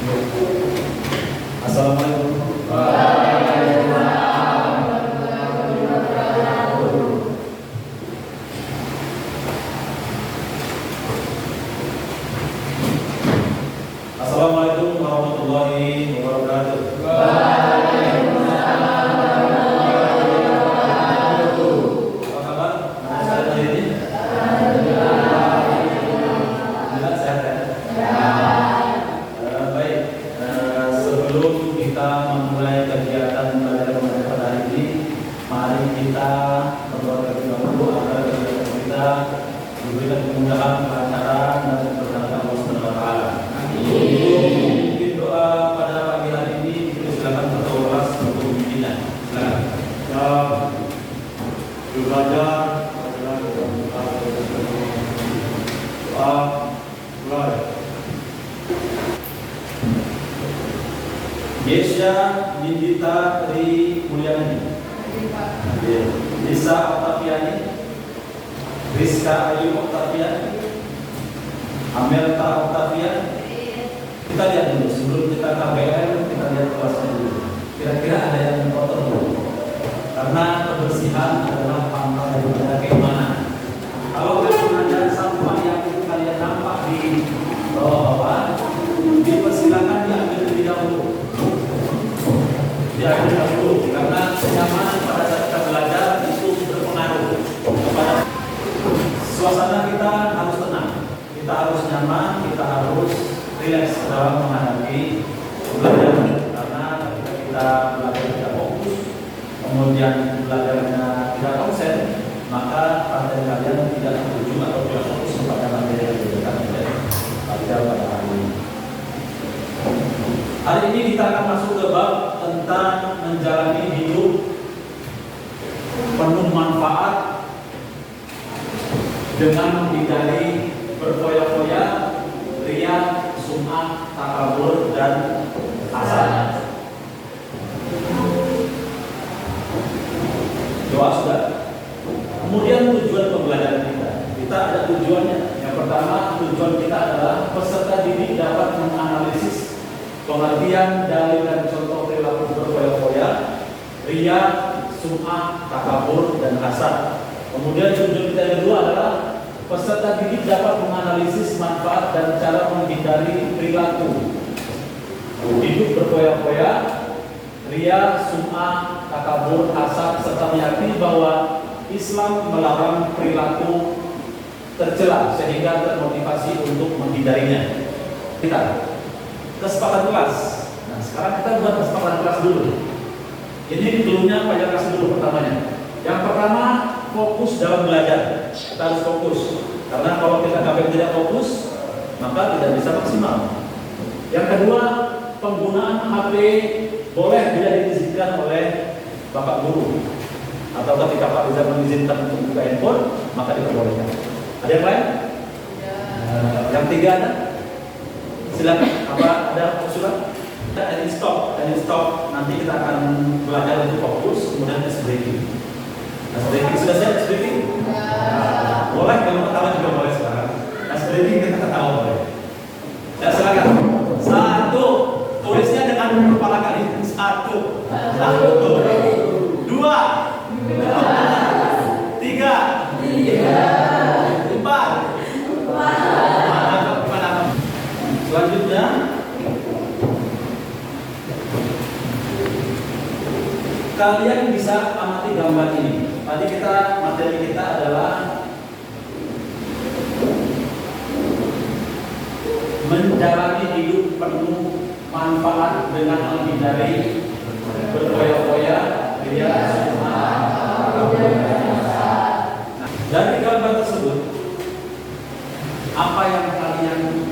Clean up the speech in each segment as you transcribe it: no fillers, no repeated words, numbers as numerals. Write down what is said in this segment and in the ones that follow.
Assalamualaikum. Assalamualaikum warahmatullahi wabarakatuh. Apa kabar? Sehat hari ini? Alhamdulillah sehat ya? Baik, sebelum kita memulai kegiatan belajar mengajar pada hari ini, mari kita berdoa terlebih dahulu agar kegiatan kita diberikan kemudahan, kelancaran dan keberkahan Allah Subhanahu wa taala. Mungkin doa pada pagi hari ini silakan berdoa keras untuk pimpinan. Silakan. Belajar doa mulai. Yesya Nindita Tri Mulyani, Lisa Octaviani, Rizka Ayu Octaviani, Amelta Octaviani. Kita lihat dulu sebelum kita KBR, kita lihat kelasnya dulu. Kira-kira ada yang kotor dulu. Karena kebersihan adalah pangkal daripada keimanan. Kalau ada sampah yang kalian nampak di bawah, dipersilakan diambil terlebih dahulu. Diambil dahulu, karena kenyamanan pada saat kita belajar itu berpengaruh kepada suasana kita harus tenang, kita harus nyaman, kita harus rileks dalam menghadapi belajar. Karena ketika kita belajar tidak fokus, kemudian belajarnya tidak konsen, maka materi kalian tidak tertuju atau tidak fokus kepada materi yang diberikan oleh pelajar pada hari ini. Hari ini kita akan masuk ke bab tentang menjalani hidup penuh manfaat dengan menghindari berfoya-foya, ria, sum'ah, takabur, dan hasad. Doa sudah. Kemudian tujuan pembelajaran kita ada tujuannya. Yang pertama, tujuan kita adalah peserta didik dapat menganalisis pengertian dalil dan contoh perilaku berfoya-foya, ria, sum'ah, takabur, dan hasad. Kemudian tujuan kita yang kedua adalah peserta didik dapat menganalisis manfaat dan cara menghindari perilaku hidup berfoya-foya, ria, sum'ah, takabur, hasad, serta meyakini bahwa Islam melarang perilaku tercela sehingga termotivasi untuk menghindarinya. Kita kesepakatan kelas. Nah, sekarang kita buat kesepakatan kelas dulu. Ini dulunya pelajaran kelas dulu pertamanya. Yang pertama, fokus dalam belajar. Kita harus fokus. Karena kalau kita tidak fokus, maka tidak bisa maksimal. Yang kedua, penggunaan HP boleh tidak diizinkan oleh Bapak Guru. Atau ketika Pak Rizal mengizinkan untuk buka handphone, maka diperbolehkan. Ada yang lain? Yang tiga ada? Silakan. Apa ada usulan? Ada stop. Nanti kita akan belajar untuk fokus, kemudian tes breaking. Tes breaking sudah siap? Tes breaking? Boleh. Kalau pertama juga boleh sekarang. Tes breaking kita ketawa boleh. Ya silakan. Satu. Tulisnya dengan kepala kali. Satu. Dua. Tiga. Empat. Selanjutnya kalian bisa amati gambar ini. Tadi materi kita adalah menjalani hidup penuh manfaat dengan menghindari berfoya-foya, ria, sum'ah. Dari gambar tersebut, apa yang kalian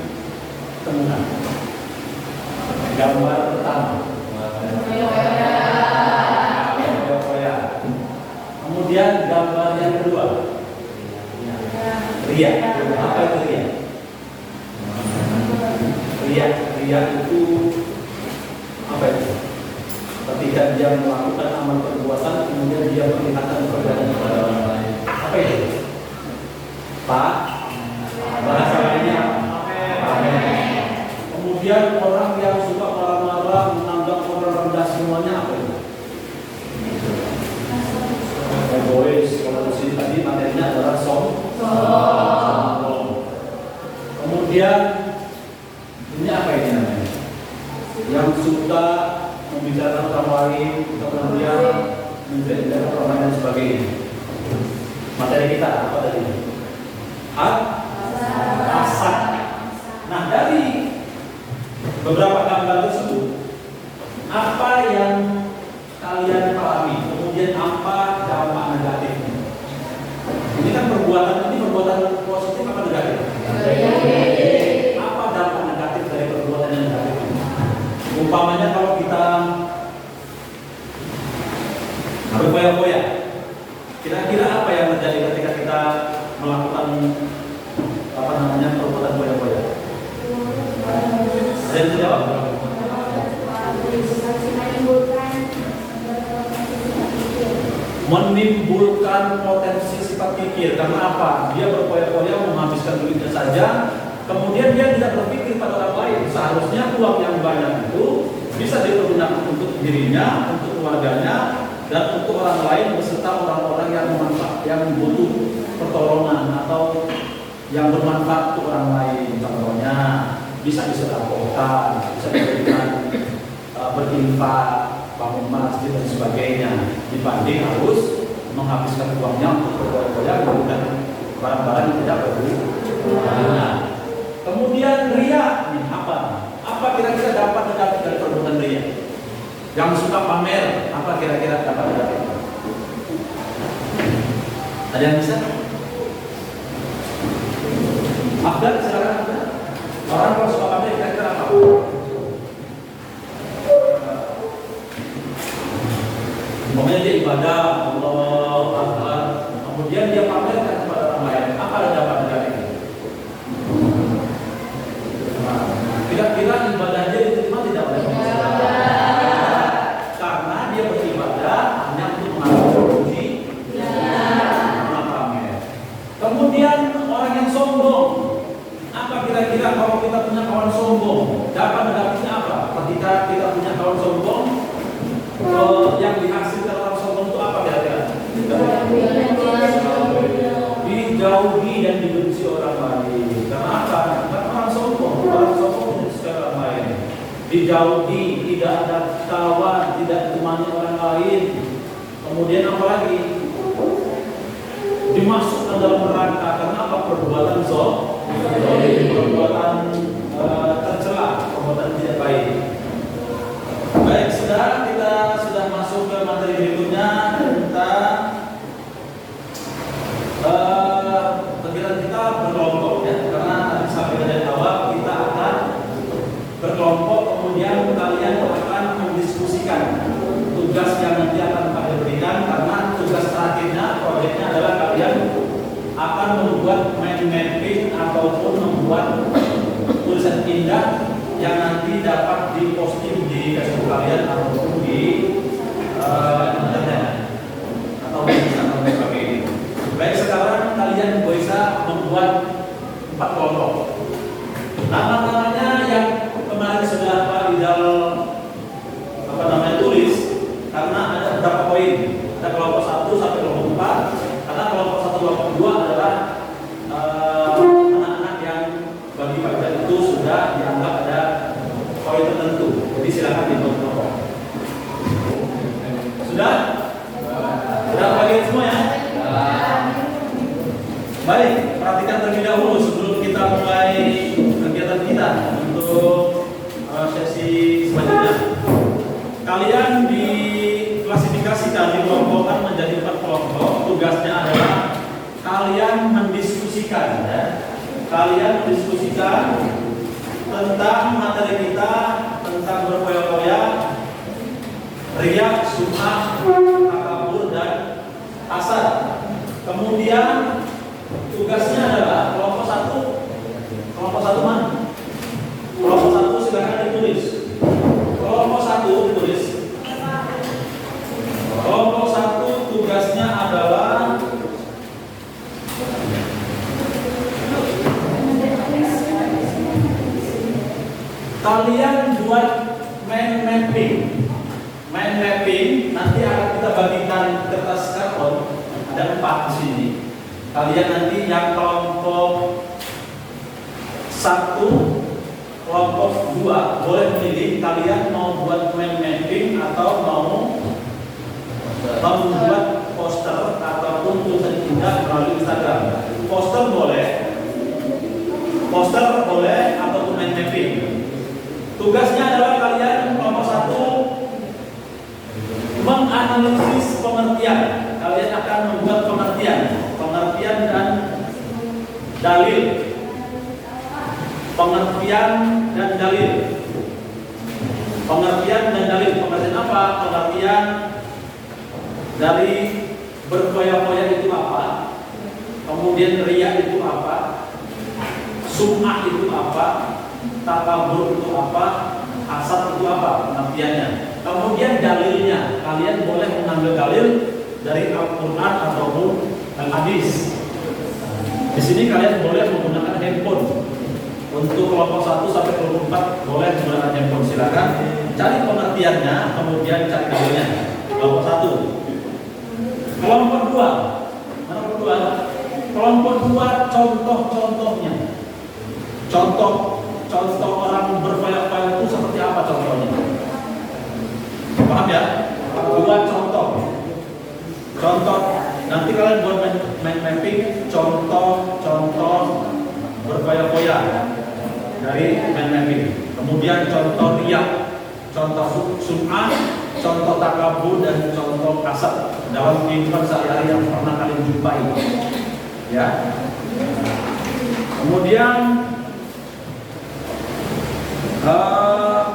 temukan? Gambar pertama, foya. Kemudian gambar yang kedua, ria. Apa itu ria? Ria itu apa itu? Ketika dia melakukan amal perbuatan, kemudian dia memperlihatkan perbedaan kepada orang lain. Apa itu? Pak, bahasa lainnya. Amin. Kemudian orang yang suka marah-marah, menganggap orang rendah semuanya apa itu? Egois. Kalau di sini tadi materinya adalah sombong. Kemudian ini apa ini namanya? Yang suka membicarakan orang lain, kemudian menjadi orang lain dan sebagainya. Materi kita apa tadi? Hasad. Nah, dari beberapa gambar tersebut, apa yang kalian pahami? Kemudian apa dampak negatifnya? Ini kan perbuatan positif apa negatif? Apa dampak negatif dari perbuatan yang negatif? Umpamanya kalau kita berfoya-foya, kira-kira apa yang terjadi ketika kita melakukan perbuatan foya-foya? Ada yang jawab? Menimbulkan potensi sifat kikir. Karena apa? Dia berfoya-foya menghabiskan duitnya saja, kemudian dia tidak berpikir pada orang lain. Seharusnya uang yang banyak itu bisa digunakan untuk dirinya, untuk keluarganya, dan untuk orang lain beserta orang-orang yang butuh pertolongan atau yang bermanfaat untuk orang lain. Contohnya bisa disedekahkan, bisa diberikan berinfak, bangun masjid dan sebagainya, dibanding harus menghabiskan uangnya untuk berfoya-foya dan barang-barang yang tidak berguna. Kemudian riya, apa? Apa kira-kira dapat negatif dari perbuatan riya? Yang suka pamer, apa kira-kira dapat negatif? Ada yang bisa? Afdal, silakan Afdal. Orang kalau suka pamer kira-kira apa? Pokoknya dia ibadah, Allah Akbar, kemudian dia pamerkan kepada orang lain. Apa yang dapat negatif? Kira-kira ibadahnya diterima tidak oleh Allah? Karena dia beribadah hanya untuk mengatur puji, karena pamer. Kemudian orang yang sombong, apa kira-kira kalau kita punya kawan sombong, dapat negatifnya apa? Ketika kita punya kawan sombong, yang dihasilkan orang sombong itu apa kira-kira? Dijauhi dan dibenci orang lain. Karena apa? Karena orang sombong dibenci orang lain. Dijauhi, tidak ada kawan, tidak ditemani orang lain. Kemudian apa lagi? Dimasukkan dalam neraka. Karena apa? Perbuatan perbuatan tercela, perbuatan tidak baik. Baik, saudara, kita sudah masuk ke materi berikutnya tentang kegiatan kita berkelompok ya. Karena tadi sampai dari awal kita akan berkelompok, kemudian kalian akan mendiskusikan tugas yang nanti akan kalian berikan. Karena tugas terakhirnya, proyeknya adalah kalian akan membuat mind mapping ataupun membuat tulisan indah yang nanti dapat diposting di Facebook kalian ataupun di internet atau di channel sebagainya. Baik, sekarang kalian bisa membuat 4 kelompok. Nama-namanya yang kemarin sudah Pak Ridal tulis, karena ada beberapa poin. Ada kelompok 1 sampai kelompok 4. Karena kelompok 1 kelompok 2 adalah anak-anak yang bagi Pak Ridal itu sudah dianggap ada poin tertentu. Jadi silakan dibuat kelompok. Sudah? Sudah bagian semua ya? Baik, perhatikan terlebih dahulu sebelum kita mulai kegiatan kita untuk sesi selanjutnya. Kalian diklasifikasikan, dikelompokkan menjadi 4 kelompok. Tugasnya adalah kalian mendiskusikan ya. Kalian mendiskusikan tentang materi kita, tentang berfoya-foya, riya, sum'ah, takabur, dan hasad. Kemudian tugasnya adalah kelompok 1 mana? Kelompok 1 silakan ditulis. Kelompok 1 ditulis. Kelompok 1 tugasnya adalah kalian kalian buat mind mapping. Mind mapping nanti akan kita bagikan kertas karton, ada 4 di sini. Kalian nanti yang kelompok 1, kelompok 2 boleh memilih kalian mau buat mind mapping atau mau membuat poster ataupun tulisan indah melalui Instagram. Poster boleh ataupun mind mapping. Tugasnya adalah kalian kelompok 1 menganalisis pengertian. Kalian akan membuat pengertian dan dalil. Pengertian dan dalil. Pengertian apa? Pengertian dari berfoya-foya itu apa? Kemudian riya itu apa? Sum'ah itu apa? Takabur itu apa? Hasad itu apa? Pengertiannya. Kemudian dalilnya, kalian boleh mengambil dalil dari Al-Quran ataupun Al-Hadis. Di sini kalian boleh menggunakan handphone. Untuk kelompok 1 sampai kelompok 4 boleh menggunakan handphone. Silakan cari pengertiannya, kemudian cari dalilnya. Kelompok 1. Kelompok 2. Mana kelompok 2? Kelompok 2 contoh-contohnya. Contoh orang berfoya-foya itu seperti apa contohnya? Paham ya? 2 contoh. Nanti kalian buat mind mapping contoh berfoya-foya dari mind mapping. Kemudian contoh riya, contoh sum'ah, contoh takabur dan contoh hasad dalam kehidupan sehari-hari yang pernah kalian jumpai. Ya. Kemudian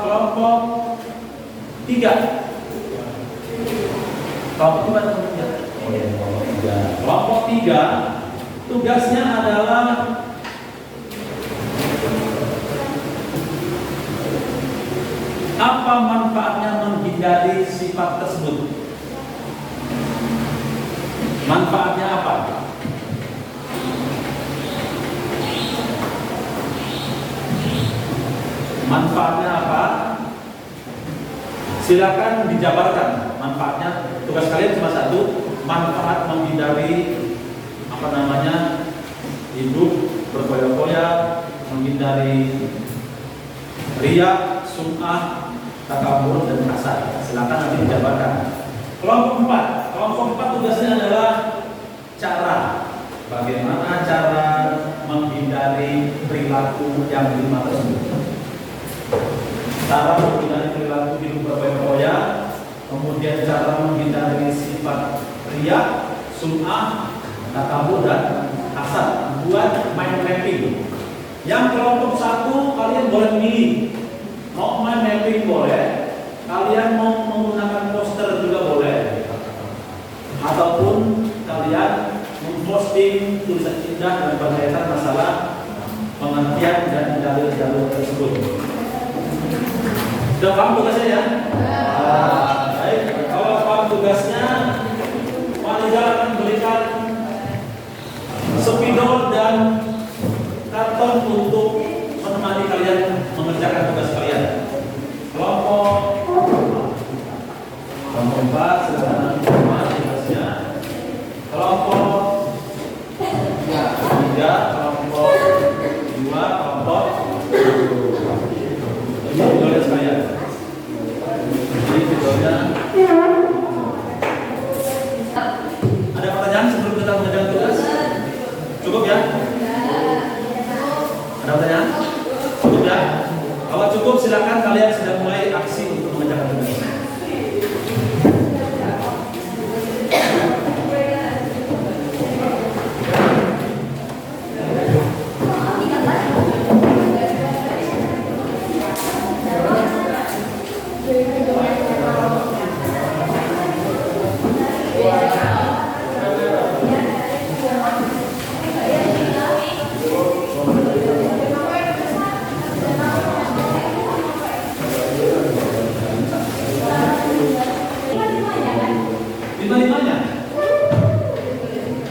kelompok 3. Kelompok 3 tugasnya adalah apa manfaatnya menghindari sifat tersebut? Manfaatnya apa? Manfaatnya apa? Silakan dijabarkan manfaatnya. Tugas kalian cuma 1, manfaat menghindari hidup berfoya-foya, menghindari riya, sum'ah, takabur dan hasad. Silakan nanti dijabarkan. Kelompok 4 tugasnya adalah bagaimana cara menghindari perilaku yang 5 tersebut. Cara menghindari perilaku hidup berfoya-foya, kemudian cara menghindari sifat riya, sum'ah, takabur dan hasad. Buat mind mapping. Yang kelompok 1 kalian boleh memilih. Mau mind mapping boleh, kalian mau menggunakan poster juga boleh, ataupun kalian memposting tulisan indah dan berkaitan masalah pengertian dan dalil-dalil tersebut. Sudah paham tugasnya ya? Baik, kalau paham tugasnya, panitia akan berikan spidol dan karton untuk menemani kalian mengerjakan tugas kalian. Kelompok 4 silakan tugasnya. Kelompok 3, kelompok 2, kelompok ini videonya sekalian. Ini videonya. Ada pertanyaan sebelum kita mengerjakan tugas? Cukup ya? Ada pertanyaan? Cukup ya? Kalau cukup silakan kalian sudah mulai aksi untuk mengerjakan tugas.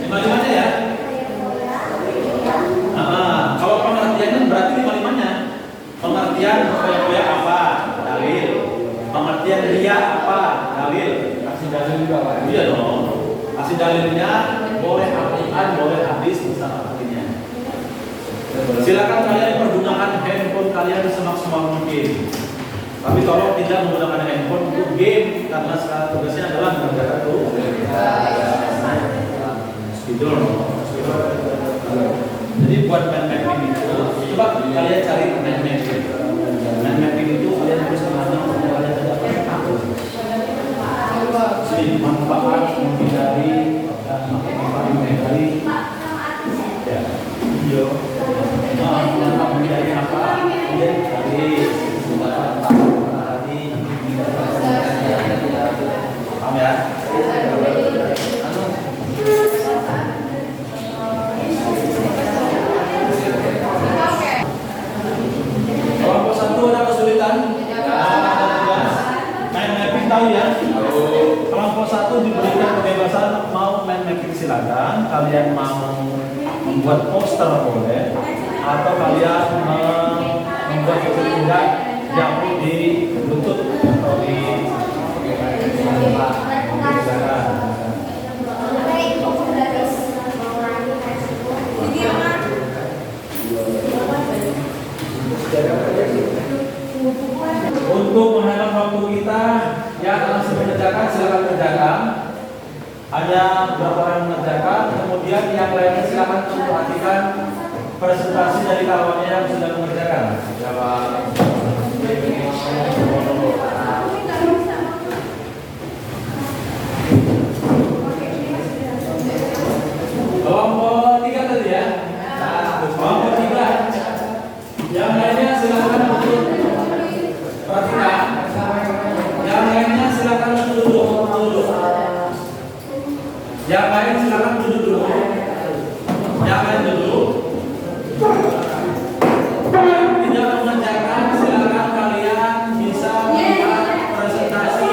Lima-limanya ya. Kalau pengertiannya berarti lima-limanya. Pengertian apa Kasih dalilnya, boleh Al-Quran, boleh hadis, bisa artinya. Silakan kalian pergunakan handphone kalian semaksimal mungkin. Tapi tolong tidak menggunakan handphone untuk game, karena sekarang tugasnya adalah mengerjakan tidur. Jadi buat main mapping itu, coba kalian cari main mapping. Main mapping itu kalian harus mengenal kalian tidak pernah takut. Jadi manfaat menghindari ya video, manfaat menghindari apa? Kemudian dari paham ya? Kelompok satu ada kesulitan? Main mapping tahu ya? Kelompok satu diberikan kebebasan mau main mapping silakan. Kalian mau membuat poster boleh, atau kalian membuat tindak yang di lutut atau di untuk menghemat waktu kita yang langsung mengerjakan silakan kerjakan. Hanya beberapa orang mengerjakan, kemudian yang lainnya silakan memperhatikan presentasi dari kawannya yang sudah mengerjakan. Kelompok 3 tadi ya. Kelompok 3. Yang lainnya silakan untuk perhatikan. Yang lainnya silakan duduk. Yang lain silakan duduk dulu. Yang lain duduk. Yang tidak mengerjakan silakan kalian bisa melihat presentasi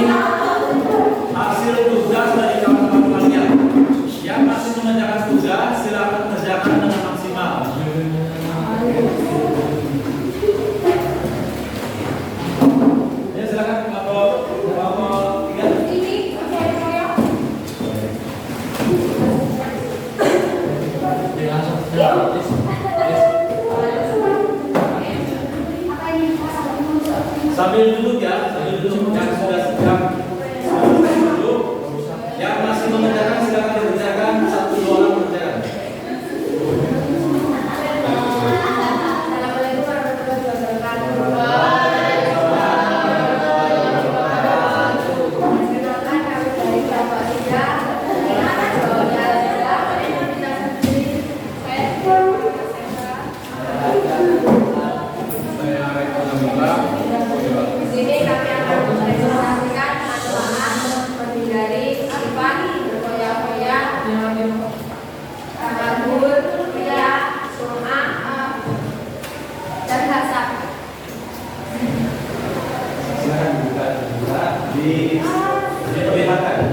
hasil tugas dari kawan-kawan kalian. Yang masih mengerjakan tugas silakan kerjakan dengan maksimal. Ya silakan kelompok 3. Sambil duduk ya, sambil duduk yang sudah duduk, yang masih mengerjakan silakan dikerjakan, 1-2 orang mengerjakan.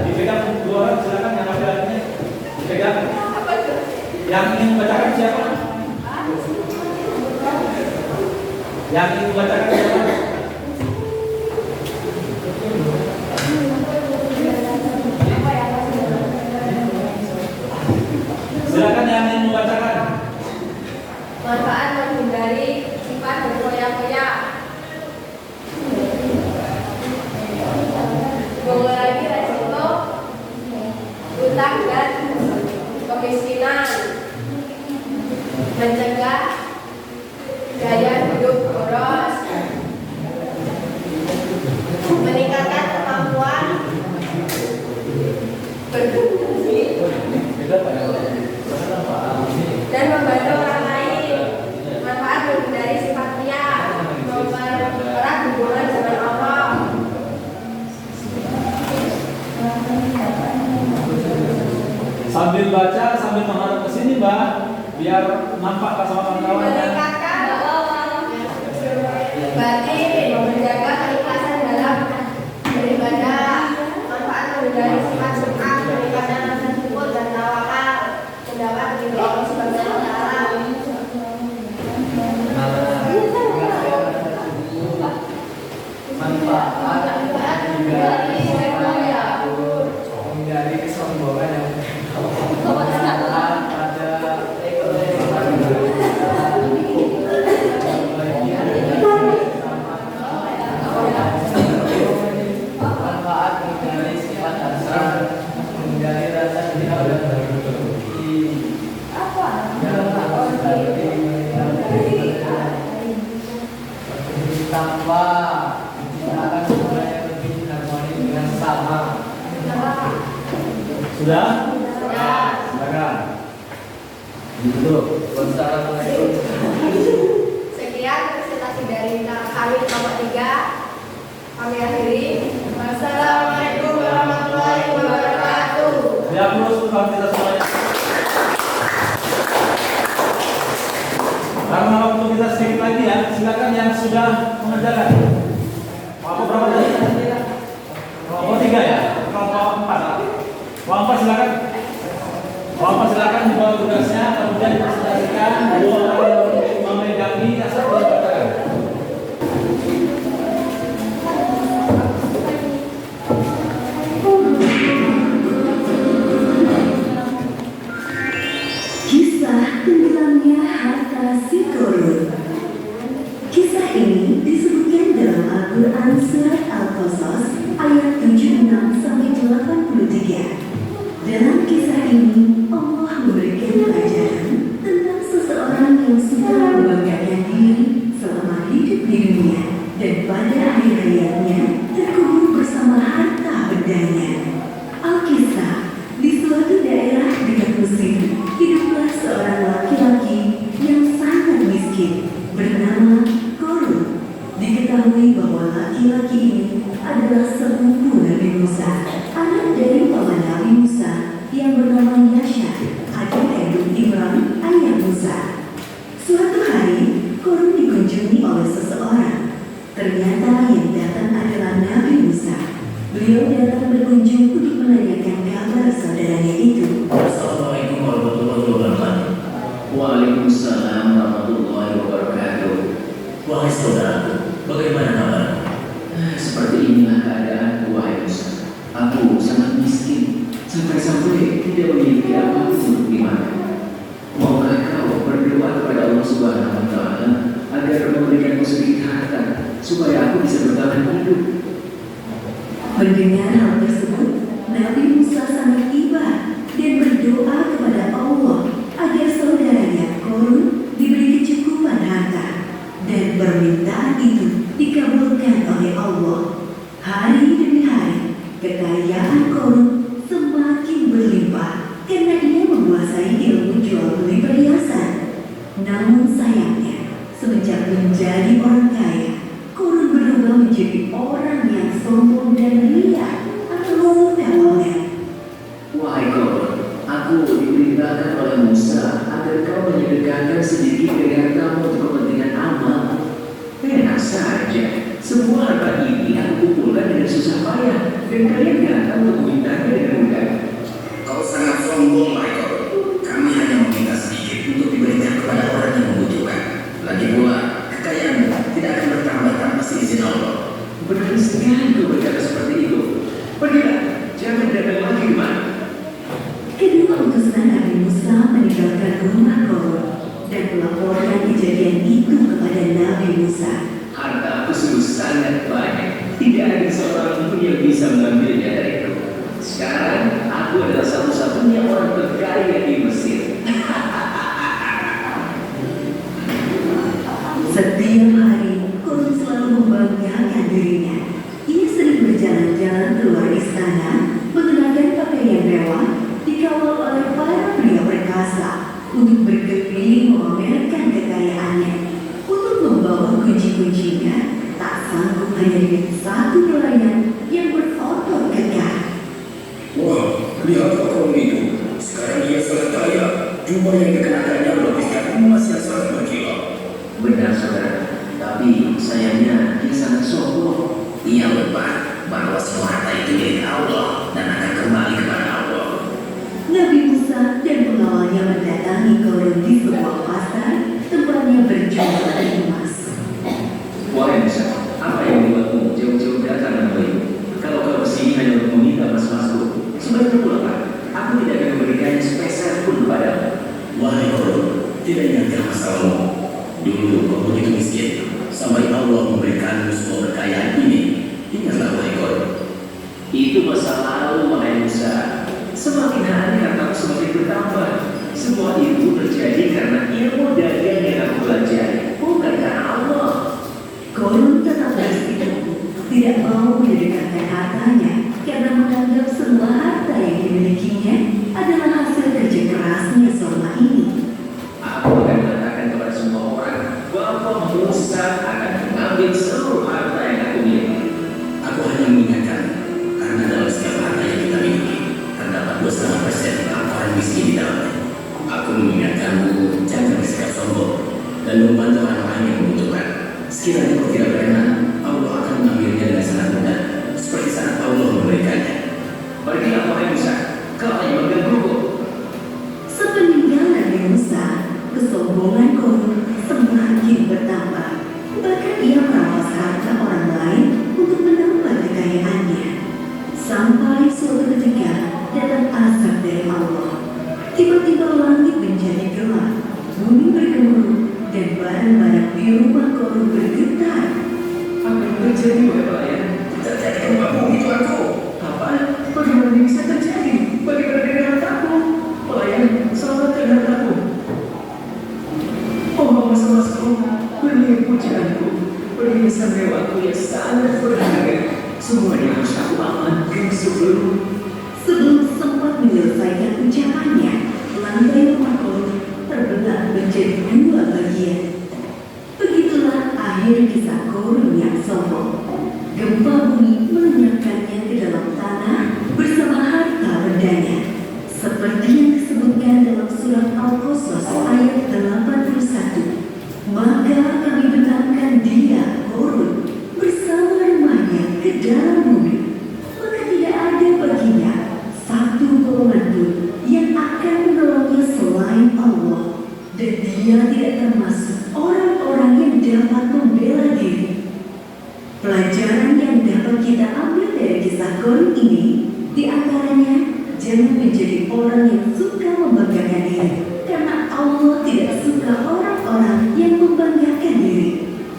Dipegang 2 orang silakan, yang laki-lakinya dipegang. Yang ingin membacakan siapa? Yang ingin membacakan siapa? Silakan yang ingin membacakan. Manfaat menghindari sifat berkoyak-koyak. Mengurangi resiko utang dan kemiskinan. Mencegah gaya hidup boros. Meningkatkan kemampuan berfungsi dan membantu orang lain. Manfaat menghindari sifat riya, mempererat hubungan dengan Allah. Sambil baca, sambil menghadap ke sini, Mbak, biar nampak sama kawan-kawan. Meningkatkan batin, menjaga keikhlasan dalam beribadah. Manfaat menghindari sifat sum'ah, meningkatkan rasa syukur dan tawakal. Mendapat ridho Allah Subhanahu wa Ta'ala. Manfaat menghindari kesombongan yang Gunakan suara yang lebih harmonis dengan sama. Sudah? Ya. Silakan. Duduk. Wassalamualaikum. Sekian presentasi dari kami kelompok 3. Kami akhiri. Wassalamualaikum warahmatullahi wabarakatuh. Ya, terus kita semuanya. Karena waktu kita sedikit lagi ya, silakan yang sudah mengerjakan. Kelompok berapa tadi? Kelompok 3 ya? Kelompok 4. Kelompok 4 silakan. Kelompok silakan dibawa tugasnya, kemudian dipresentasikan. 2 orang yang memegangi, yang 1 yang mengerjakan. Kisah tenggelamnya harta si korun. Kisah ini disebutkan dalam Al-Quran Surat Al-Qasas ayat 76 sampai 83. Dalam kisah ini Allah memberikan pelajaran tentang seseorang yang suka membanggakan diri selama hidup di dunia dan pada akhir hayatnya terkubur bersama harta bendanya. Alkisah, di suatu daerah dekat Mesir, hiduplah seorang laki-laki yang sangat miskin bernama Korun. Diketahui bahwa laki-laki ini adalah sepupu Nabi Musa, anak dari paman Nabi Musa yang bernama Yasha, adik kandung Imran, ayah Musa. Suatu hari, Korun dikunjungi oleh seseorang. Ternyata yang datang adalah Nabi Musa. Beliau datang berkunjung untuk menanyakan kabar saudaranya itu. Assalamualaikum warahmatullahi wabarakatuh. Waalaikumsalam warahmatullahi wabarakatuh. Wahai saudaraku, bagaimana kabar? Seperti inilah keadaanku, wahai Musa. Aku sangat miskin, sampai-sampai tidak memiliki apa-apa untuk dimakan. Maukah kau berdoa kepada Allah Subhanahu wa Ta'ala agar memberikanku sedikit harta supaya aku bisa bertahan hidup? Mendengar hal tersebut, Nabi Musa sangat iba dan berdoa kepada Allah agar saudaranya Korun diberi kecukupan harta, dan permintaan itu dikabulkan oleh Allah. Hari demi hari, kekayaan Korun semakin berlimpah karena dia menguasai ilmu jual beli perhiasan. Namun sayangnya, semenjak menjadi orang kaya, Korun berubah menjadi orang yang sombong dan ria atau mewah. Wahai Korun, aku diperintahkan oleh Musa agar kau menyedekahkan sedikit dari hartamu untuk kepentingan amal. Enak saja, semua harta ini aku kumpulkan dengan susah payah dan kalian datang untuk memintanya dengan mudah. Kau sangat sombong, Michael. Kami hanya meminta sedikit untuk diberikan kepada orang yang membutuhkan. Lagi pula, kekayaanmu tidak akan bertambah tanpa seizin Allah. Benar sekali kau berkata seperti itu. Pergilah, jangan datang lagi kemana. Kedua utusan Nabi Musa meninggalkan rumah Korun dan melaporkan kejadian itu kepada Nabi Musa. Harta aku sungguh sangat banyak. Tidak ada seorang pun yang bisa mengambilnya dariku. Sekarang aku adalah satu-satunya orang terkaya di Mesir. Setiap hari, Korun selalu membanggakan dirinya. Ia sering berjalan-jalan keluar istana, mengenakan pakaian mewah, dikawal oleh para pria perkasa untuk berkeliling memamerkan kekayaannya. Untuk membawa kunci-kuncinya, tak sanggup hanya dengan satu pelayan yang berotot kekar. Wah, lihat Korun itu. Sekarang dia sangat kaya. Jubah yang dikenakannya melukiskan emas yang sangat berkilau. Benar saudara, tapi sayangnya dia sangat sombong. Ia lupa bahwa semua harta itu milik Allah dan akan kembali kepada Allah. Nabi Musa dan pengawalnya mendatangi Korun di sebuah pasar tempatnya berjualan emas. Wahai Musa, apa yang membuatmu jauh-jauh datang menemui? Kalau kau kesini hanya untuk meminta emas-emasku, sebaiknya pulanglah. Aku tidak akan memberikannya sepeser pun padamu. Wahai Korun, tidak ingatkah masalahmu? Dulu kau begitu miskin, sampai Allah memberikanmu sebuah kekayaan tidak mau mendekatkan hartanya karena menganggap semua harta yang dimilikinya adalah hasil kerja kerasnya selama ini. Aku akan mengatakan kepada semua orang bahwa Musa akan mengambil seluruh harta yang aku miliki. Aku hanya mengingatkan, karena dalam setiap harta yang kita miliki terdapat 2,5% orang miskin di dalamnya. Aku mengingatkanmu jangan bersikap sombong dan membantu orang-orang yang membutuhkan. Sekiranya kau tidak berkenan, Allah akan mengambilnya dengan sangat mudah, seperti saat Allah memberikannya. Pergilah wahai Musa, kau hanya mengambil guru. Sepeninggalan Musa, kesombongan Korun semakin bertambah. Bahkan ia merampas harta orang lain untuk menambah kekayaannya. Sampai suatu ketika datang azab dari Allah. Tiba-tiba langit menjadi gelap, bumi bergemuruh, dan barang-barang di rumah Korun bergetar. Apa yang terjadi wahai pelayan? Terjadi gempa bumi tuanku. Apa? Bagaimana ini bisa terjadi? Bagaimana dengan hartaku? Pelayan, selamatkan hartaku. Oh, masa-masaku, beri pujianku, beri mewaku yang sangat berharga. Semuanya harus aku amankan Sebelum sempat menyelesaikan ucapannya, lantai rumah Korun terbelah menjadi 2 bagian. Begitulah akhir kisah Korun yang sombong. Gempa bumi melenyapkannya ke dalam tanah bersama harta bendanya. Seperti yang disebutkan dalam surat Al-Qasas ayat 81. Maka kami benamkan dia, Korun, bersama rumahnya ke dalam bumi. Maka tidak ada baginya satu golongan pun yang akan menolongnya selain Allah. Dan dia tidak termasuk orang-orang yang dapat membela diri. Pelajaran yang dapat kita ambil dari kisah Korun ini, diantaranya jangan menjadi orang yang suka membanggakan diri, karena Allah tidak suka orang-orang yang membanggakan diri.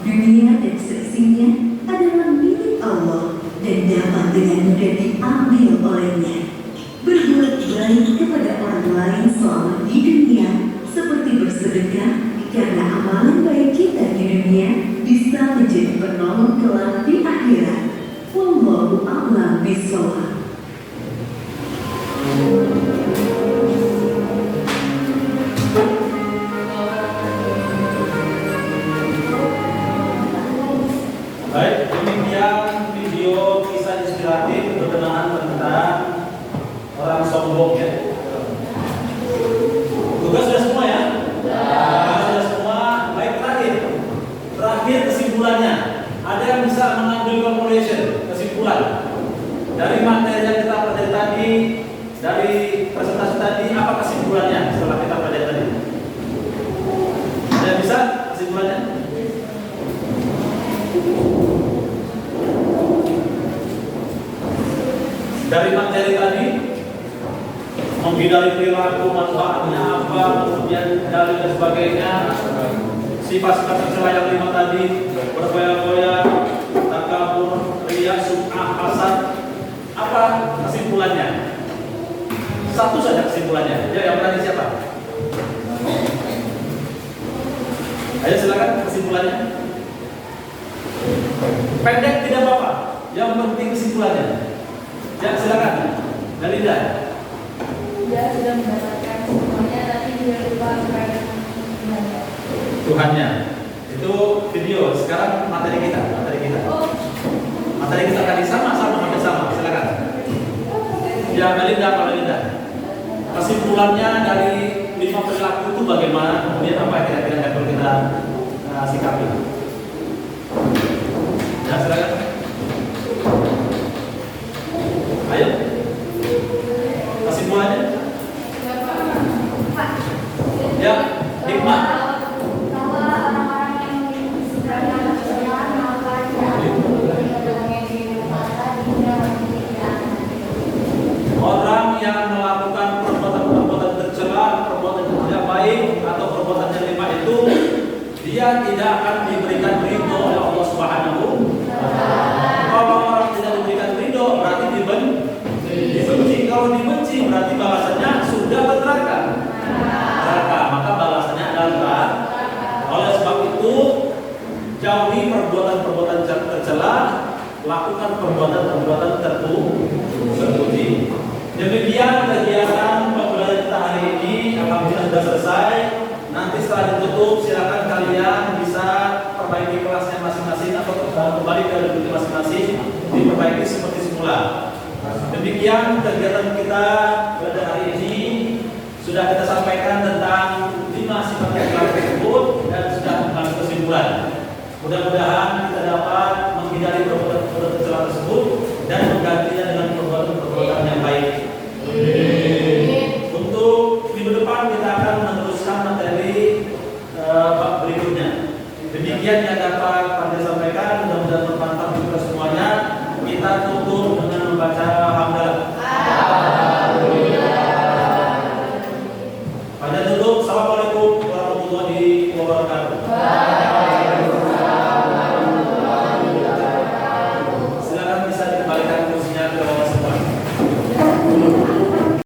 Dunia dan seisinya adalah milik Allah dan dapat dengan mudah diambil olehnya. Berbuat baik kepada orang lain selama di dunia seperti bersedekah, karena amalan baik kita di dunia bisa menjadi penolong kelak di akhirat. Wallahu a'lam bishawab. Baik, demikian video kisah inspiratif berkenaan tentang orang sombong ya. Tugas sudah semua ya? Sudah semua. Baik, terakhir kesimpulannya. Ada yang bisa mengambil conclusion, kesimpulan dari materi yang kita pelajari tadi, dari presentasi tadi, apa kesimpulannya setelah kita pelajari tadi? Ada yang bisa kesimpulannya? Dari materi tadi, menghindari perilaku, manfaatnya apa, kemudian dalil dan sebagainya, sifat-sifat tercela yang 5 tadi, bergoyang-goyang, takabur, riya, sum'ah, hasad. Apa kesimpulannya? Satu saja kesimpulannya. Ya, yang berani siapa? Ayo silakan kesimpulannya. Pendek tidak apa-apa. Yang penting kesimpulannya. Ya, silakan. Dalinda. Dia sudah mendapatkan semuanya, tapi dia lupa kepada Tuhannya. Itu video. Sekarang materi kita. Materi kita tadi sama. Silakan. Ya, Dalinda. Kesimpulannya dari 5 perilaku itu bagaimana? Kemudian apa kira-kira yang perlu kita sikapi? Ya, silakan. Ayo. Kesimpulannya? Ya, hikmah. Bahwa orang-orang yang sebenarnya kesalahan maka orang yang melakukan perbuatan tercela, perbuatan yang tidak baik atau perbuatan yang lima itu, dia tidak akan diberikan ridho oleh Allah Subhanahu wa Ta'ala. lakukan perbuatan-perbuatan terpuji. Demikian kegiatan pembelajaran kita hari ini. Alhamdulillah sudah selesai. Nanti setelah ditutup silakan kalian bisa perbaiki kelasnya masing-masing atau kembali ke duduk masing-masing, diperbaiki seperti semula. Demikian kegiatan kita pada hari ini. Sudah kita sampaikan tentang 5 sifat akhlak tersebut dan sudah mengambil kesimpulan. Mudah-mudahan kita dapat menghindari perbuatan-perbuatan tersebut dan mengganti